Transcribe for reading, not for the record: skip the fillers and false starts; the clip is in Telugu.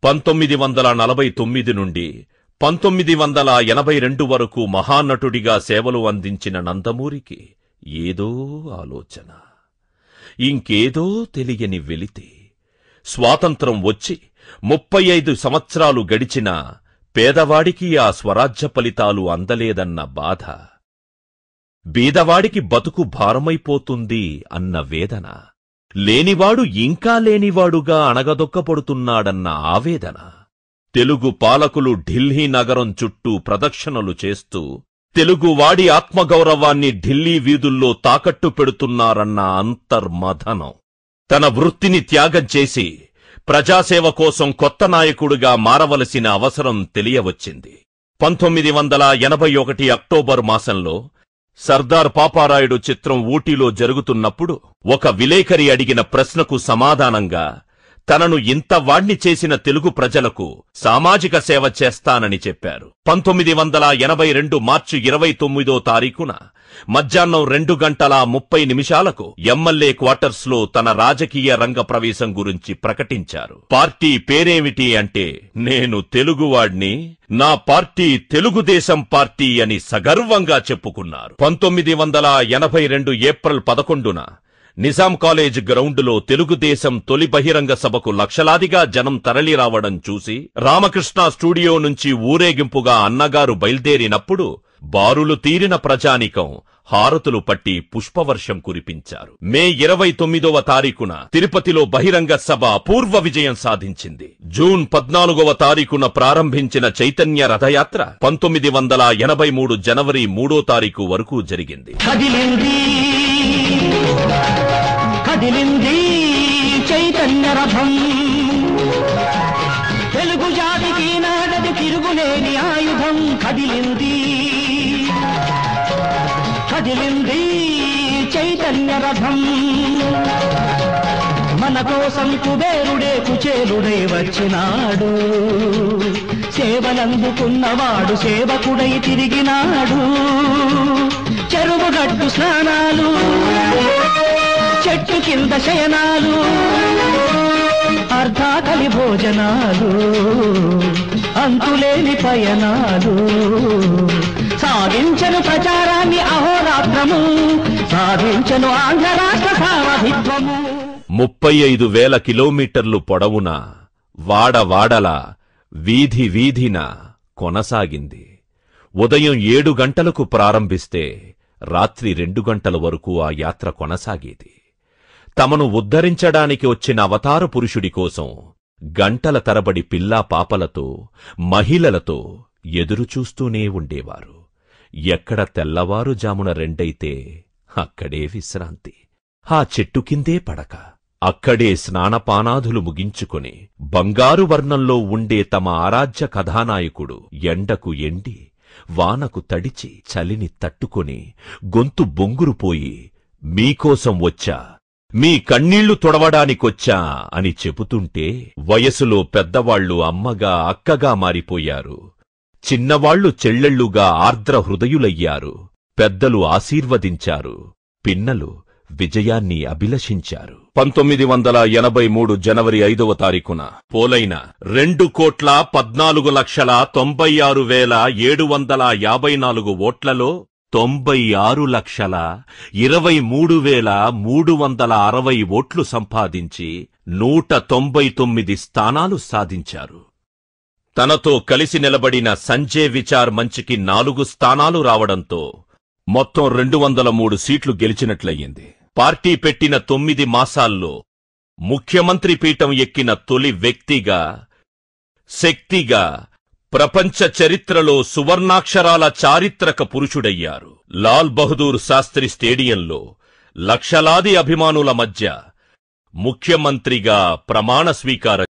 1949 నుండి 1982 వరకు మహానటుడిగా సేవలు అందించిన నందమూరికి ఏదో ఆలోచన, ఇంకేదో తెలియని వెలితి. స్వాతంత్రం వచ్చి 35 సంవత్సరాలు గడిచినా పేదవాడికి ఆ స్వరాజ్య ఫలితాలు అందలేదన్న బాధ, బీదవాడికి బతుకు భారమైపోతుంది అన్న వేదన, లేనివాడు ఇంకా లేనివాడుగా అణగదొక్కపడుతున్నాడన్న ఆవేదన. తెలుగు పాలకులు ఢిల్లీ నగరం చుట్టూ ప్రదక్షిణలు చేస్తూ తెలుగువాడి ఆత్మగౌరవాన్ని ఢిల్లీ వీధుల్లో తాకట్టు పెడుతున్నారన్న అంతర్మథనం. తన వృత్తిని త్యాగం చేసి ప్రజాసేవ కోసం కొత్త నాయకుడిగా మారవలసిన అవసరం తెలియవచ్చింది. 1981 అక్టోబర్ మాసంలో సర్దార్ పాపారాయుడు చిత్రం ఊటీలో జరుగుతున్నప్పుడు ఒక విలేకరి అడిగిన ప్రశ్నకు సమాధానంగా తనను ఇంత వాణ్ణి చేసిన తెలుగు ప్రజలకు సామాజిక సేవ చేస్తానని చెప్పారు. 1982 మార్చి 29వ తారీఖున మధ్యాహ్నం 2:30 ఎమ్మెల్యే క్వార్టర్స్ లో తన రాజకీయ రంగ ప్రవేశం గురించి ప్రకటించారు. పార్టీ పేరేమిటి అంటే, నేను తెలుగువాడ్ని, నా పార్టీ తెలుగుదేశం పార్టీ అని సగర్వంగా చెప్పుకున్నారు. 1982 ఏప్రిల్ 11న నిజాం కాలేజ్ గ్రౌండులో తెలుగుదేశం తొలి బహిరంగ సభకు లక్షలాదిగా జనం తరలిరావడం చూసి రామకృష్ణ స్టూడియో నుంచి ఊరేగింపుగా అన్నగారు బయల్దేరినప్పుడు బారులు తీరిన ప్రజానీకం హారతులు పట్టి పుష్పవర్షం కురిపించారు. మే 29వ తారీఖున తిరుపతిలో బహిరంగ సభ అపూర్వ విజయం సాధించింది. జూన్ 14వ తారీఖున ప్రారంభించిన చైతన్య రథయాత్ర 1983 జనవరి 3వ తారీఖు వరకు జరిగింది. కదిలింది చైతన్య రథం, తెలుగు జాతికి నాడది తిరుగులేని ఆయుధం. కదిలింది చైతన్య రథం, మన కోసం కుబేరుడే కుచేలుడే వచ్చినాడు, సేవలందుకున్నవాడు సేవకుడై తిరిగినాడు. చెరువుగట్టు స్నానాలు, చెట్టు కింద శయనాలు, అర్ధాకలి భోజనాలు, అంతులేని పయనాలు, సాధించను ప్రచారాన్ని అహోరాత్రము, సాధించను ఆంధ్ర రాష్ట్ర సారథిత్వము. 35,000 కిలోమీటర్లు పొడవున వాడవాడల వీధి వీధిన కొనసాగింది. ఉదయం 7 గంటలకు ప్రారంభిస్తే రాత్రి 2 గంటల వరకు ఆ యాత్ర కొనసాగేది. తమను ఉద్ధరించడానికి వచ్చిన అవతార పురుషుడి కోసం గంటల తరబడి పిల్లా పాపలతో మహిళలతో ఎదురుచూస్తూనే ఉండేవారు. ఎక్కడ తెల్లవారుజామున 2 అక్కడే విశ్రాంతి, ఆ చెట్టు కిందే పడక, అక్కడే స్నానపానాదులు ముగించుకొని బంగారు వర్ణంలో ఉండే తమ ఆరాధ్య కథానాయకుడు ఎండకు ఎండి వానకు తడిచి చలిని తట్టుకొని గొంతు బొంగురుపోయి మీకోసం వచ్చా, మీ కన్నీళ్లు తొడవడానికొచ్చా అని చెబుతుంటే వయసులో పెద్దవాళ్లు అమ్మగా అక్కగా మారిపోయారు. చిన్నవాళ్లు చెల్లెళ్లుగా ఆర్ద్ర హృదయులయ్యారు. పెద్దలు ఆశీర్వదించారు, పిన్నలు విజయాన్ని అభిలషించారు. 1983 జనవరి 5వ తారీఖున పోలైన 2,96,96,754 ఓట్లలో 96,23,360 ఓట్లు సంపాదించి 199 స్థానాలు సాధించారు. తనతో కలిసి నిలబడిన సంజయ్ విచార్ మంచికి 4 స్థానాలు రావడంతో మొత్తం 203 సీట్లు గెలిచినట్లయింది. పార్టీ పెట్టిన 9 మాసాల్లో ముఖ్యమంత్రి పీఠం ఎక్కిన తొలి వ్యక్తిగా, శక్తిగా ప్రపంచ చరిత్రలో సువర్ణాక్షరాల చారిత్రక పురుషుడయ్యారు. లాల్ బహదూర్ శాస్త్రి స్టేడియంలో లక్షలాది అభిమానుల మధ్య ముఖ్యమంత్రిగా ప్రమాణ స్వీకారం